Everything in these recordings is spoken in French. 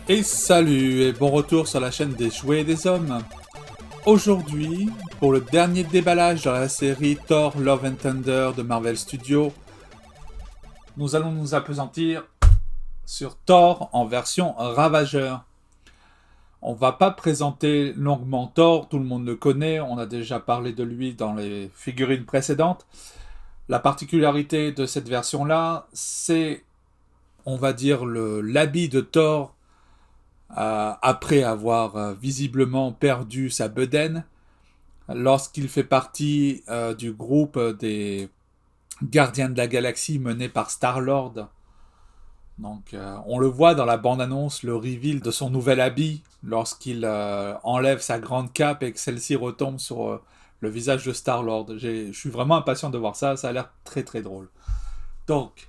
Et salut et bon retour sur la chaîne des jouets et des hommes. Aujourd'hui, pour le dernier déballage dans la série Thor Love and Thunder de Marvel Studios, nous allons nous appesantir sur Thor en version Ravageur. On va pas présenter longuement Thor, tout le monde le connaît, on a déjà parlé de lui dans les figurines précédentes. La particularité de cette version-là, c'est, on va dire, l'habit de Thor après avoir visiblement perdu sa bedaine, lorsqu'il fait partie du groupe des Gardiens de la Galaxie mené par Star-Lord. Donc on le voit dans la bande-annonce, le reveal de son nouvel habit, lorsqu'il enlève sa grande cape et que celle-ci retombe sur le visage de Star-Lord. Je suis vraiment impatient de voir ça, ça a l'air très très drôle. Donc,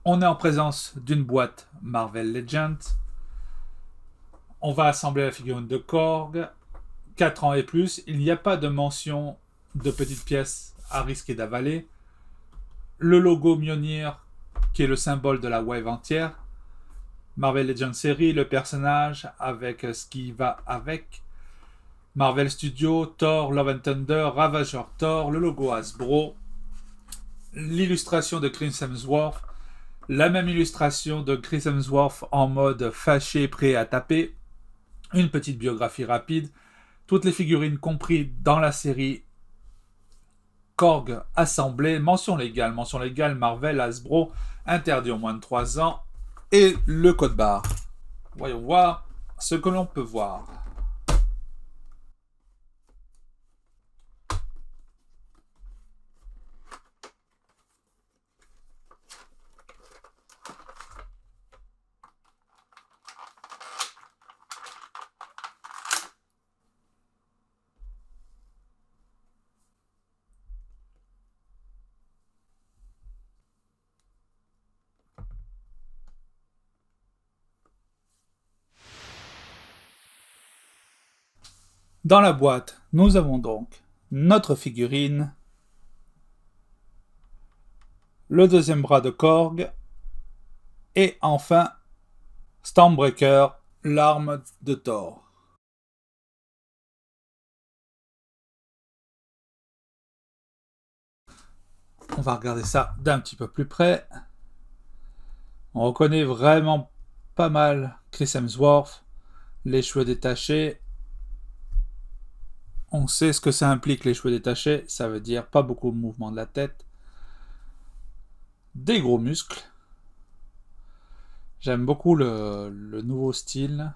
on est en présence d'une boîte Marvel Legends. On va assembler la figurine de Korg, 4 ans et plus. Il n'y a pas de mention de petites pièces à risquer d'avaler. Le logo Mjolnir, qui est le symbole de la wave entière. Marvel Legends série, le personnage avec ce qui va avec. Marvel Studios, Thor, Love and Thunder, Ravageur Thor, le logo Hasbro. L'illustration de Chris Hemsworth. La même illustration de Chris Hemsworth en mode fâché, prêt à taper. Une petite biographie rapide. Toutes les figurines comprises dans la série Korg assemblée, mention légale Marvel, Hasbro, interdit aux moins de 3 ans, et le code barre. Voyons voir ce que l'on peut voir. Dans la boîte, nous avons donc notre figurine, le deuxième bras de Korg, et enfin Stormbreaker, l'arme de Thor. On va regarder ça d'un petit peu plus près. On reconnaît vraiment pas mal Chris Hemsworth, les cheveux détachés. On sait ce que ça implique, les cheveux détachés, ça veut dire pas beaucoup de mouvement de la tête, des gros muscles. J'aime beaucoup le nouveau style.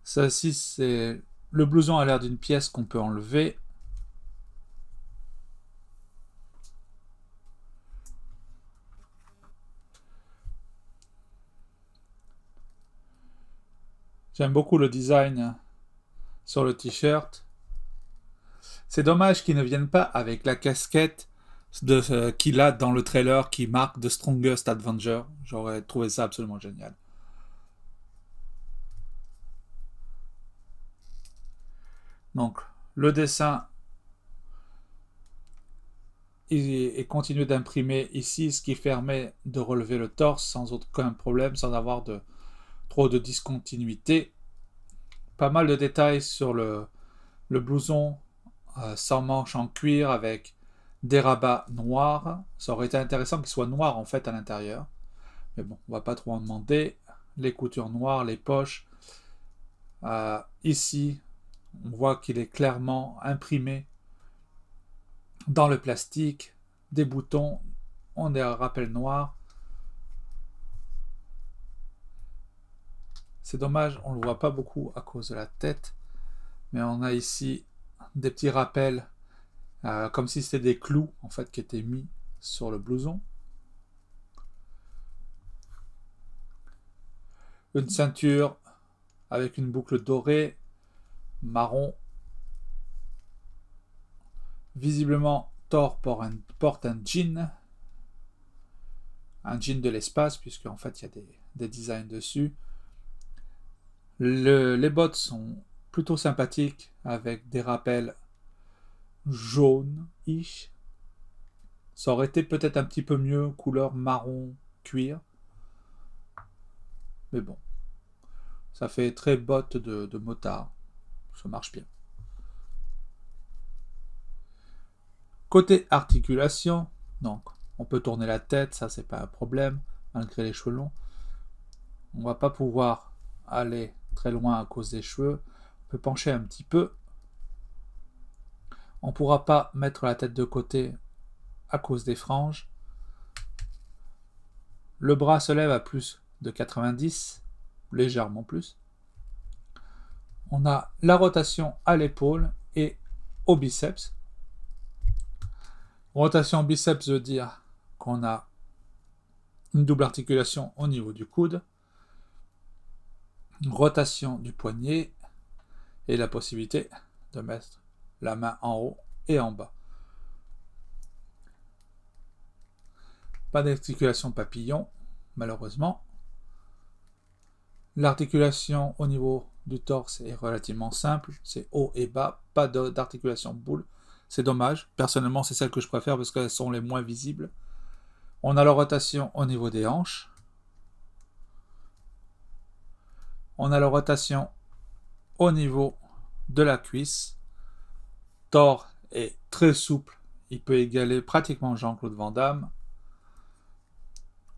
Ça aussi, c'est... Le blouson a l'air d'une pièce qu'on peut enlever. J'aime beaucoup le design sur le t-shirt. C'est dommage qu'ils ne viennent pas avec la casquette qu'il a dans le trailer qui marque The Strongest Avenger. J'aurais trouvé ça absolument génial. Donc, le dessin est continué d'imprimer ici, ce qui permet de relever le torse sans aucun problème, sans avoir trop de discontinuité. Pas mal de détails sur le blouson sans manches en cuir avec des rabats noirs. Ça aurait été intéressant qu'il soit noir en fait à l'intérieur. Mais bon, on va pas trop en demander. Les coutures noires, les poches. Ici, on voit qu'il est clairement imprimé dans le plastique. Des boutons, on a un rappel noir. C'est dommage, on ne le voit pas beaucoup à cause de la tête. Mais on a ici des petits rappels, comme si c'était des clous en fait qui étaient mis sur le blouson. Une ceinture avec une boucle dorée, marron. Visiblement, Thor porte un jean de l'espace, puisque en fait il y a des designs dessus. Les bottes sont plutôt sympathiques, avec des rappels jaunes-ish. Ça aurait été peut-être un petit peu mieux, couleur marron cuir. Mais bon, ça fait très botte de motard. Ça marche bien. Côté articulation, donc on peut tourner la tête, ça c'est pas un problème, malgré les cheveux longs. On va pas pouvoir aller très loin à cause des cheveux. On peut pencher un petit peu. On ne pourra pas mettre la tête de côté à cause des franges. Le bras se lève à plus de 90, légèrement plus. On a la rotation à l'épaule et au biceps. Rotation biceps veut dire qu'on a une double articulation au niveau du coude, rotation du poignet et la possibilité de mettre la main en haut et en bas. Pas d'articulation papillon, malheureusement. L'articulation au niveau du torse est relativement simple, c'est haut et bas, pas d'articulation boule. C'est dommage, personnellement c'est celle que je préfère parce qu'elles sont les moins visibles. On a la rotation au niveau des hanches. On a la rotation au niveau de la cuisse. Thor est très souple, il peut égaler pratiquement Jean-Claude Van Damme.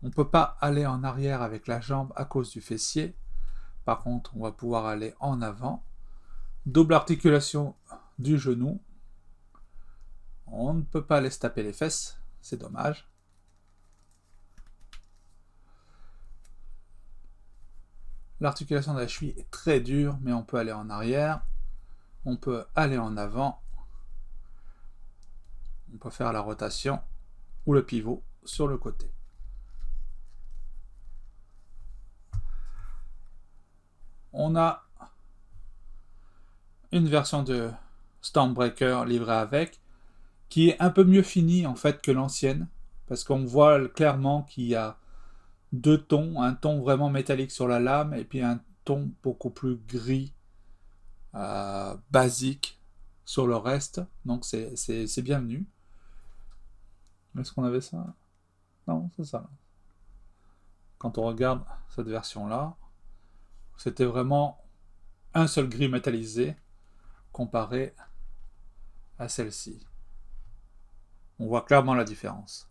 On ne peut pas aller en arrière avec la jambe à cause du fessier. Par contre, on va pouvoir aller en avant. Double articulation du genou. On ne peut pas aller se taper les fesses, c'est dommage. L'articulation de la cheville est très dure, mais on peut aller en arrière. On peut aller en avant. On peut faire la rotation ou le pivot sur le côté. On a une version de Stormbreaker livrée avec, qui est un peu mieux finie en fait que l'ancienne, parce qu'on voit clairement qu'il y a deux tons, un ton vraiment métallique sur la lame et puis un ton beaucoup plus gris, basique sur le reste. Donc c'est bienvenu. Est-ce qu'on avait ça? Non, c'est ça. Quand on regarde cette version-là, c'était vraiment un seul gris métallisé comparé à celle-ci. On voit clairement la différence.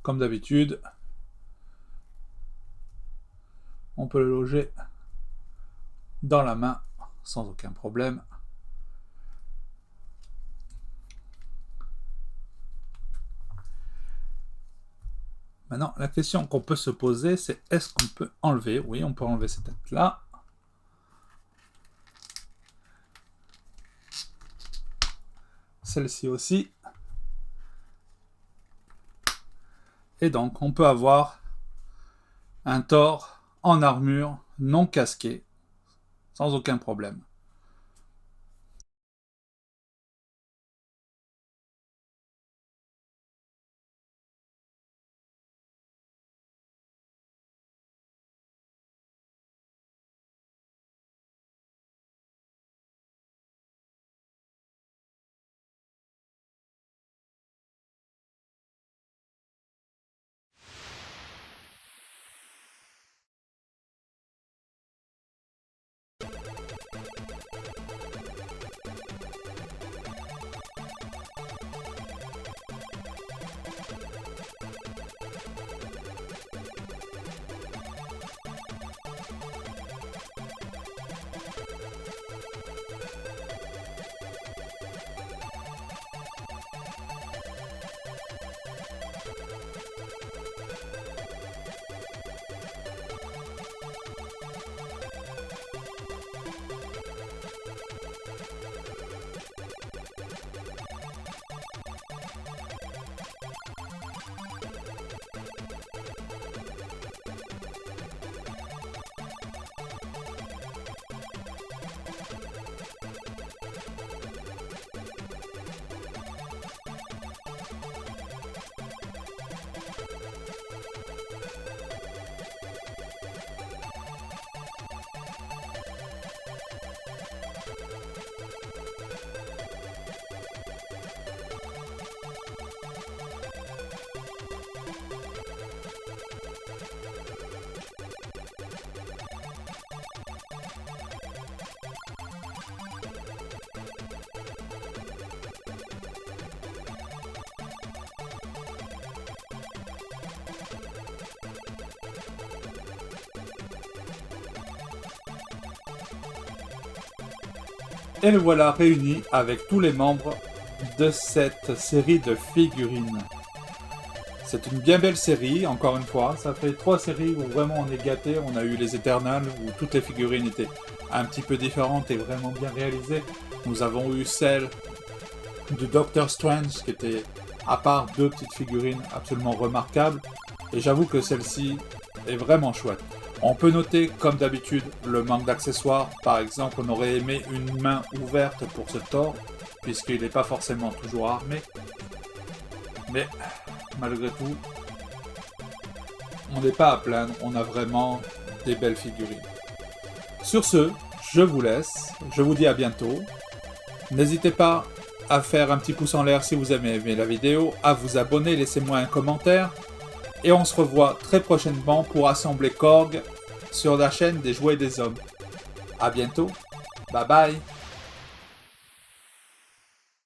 Comme d'habitude, on peut le loger dans la main sans aucun problème. Maintenant, la question qu'on peut se poser, c'est est-ce qu'on peut enlever? Oui, on peut enlever cette tête-là. Celle-ci aussi. Et donc, on peut avoir un Thor en armure non casqué, sans aucun problème. Et le voilà réuni avec tous les membres de cette série de figurines. C'est une bien belle série, encore une fois. Ça fait 3 séries où vraiment on est gâté. On a eu les Eternals, où toutes les figurines étaient un petit peu différentes et vraiment bien réalisées. Nous avons eu celle de Doctor Strange, qui était, à part 2 petites figurines absolument remarquables. Et j'avoue que celle-ci est vraiment chouette. On peut noter, comme d'habitude, le manque d'accessoires. Par exemple, on aurait aimé une main ouverte pour ce Thor, puisqu'il n'est pas forcément toujours armé. Mais malgré tout, on n'est pas à plaindre, on a vraiment des belles figurines. Sur ce, je vous laisse, je vous dis à bientôt. N'hésitez pas à faire un petit pouce en l'air si vous avez aimé la vidéo, à vous abonner, laissez-moi un commentaire. Et on se revoit très prochainement pour assembler Korg sur la chaîne des Jouets des Hommes. A bientôt, bye bye.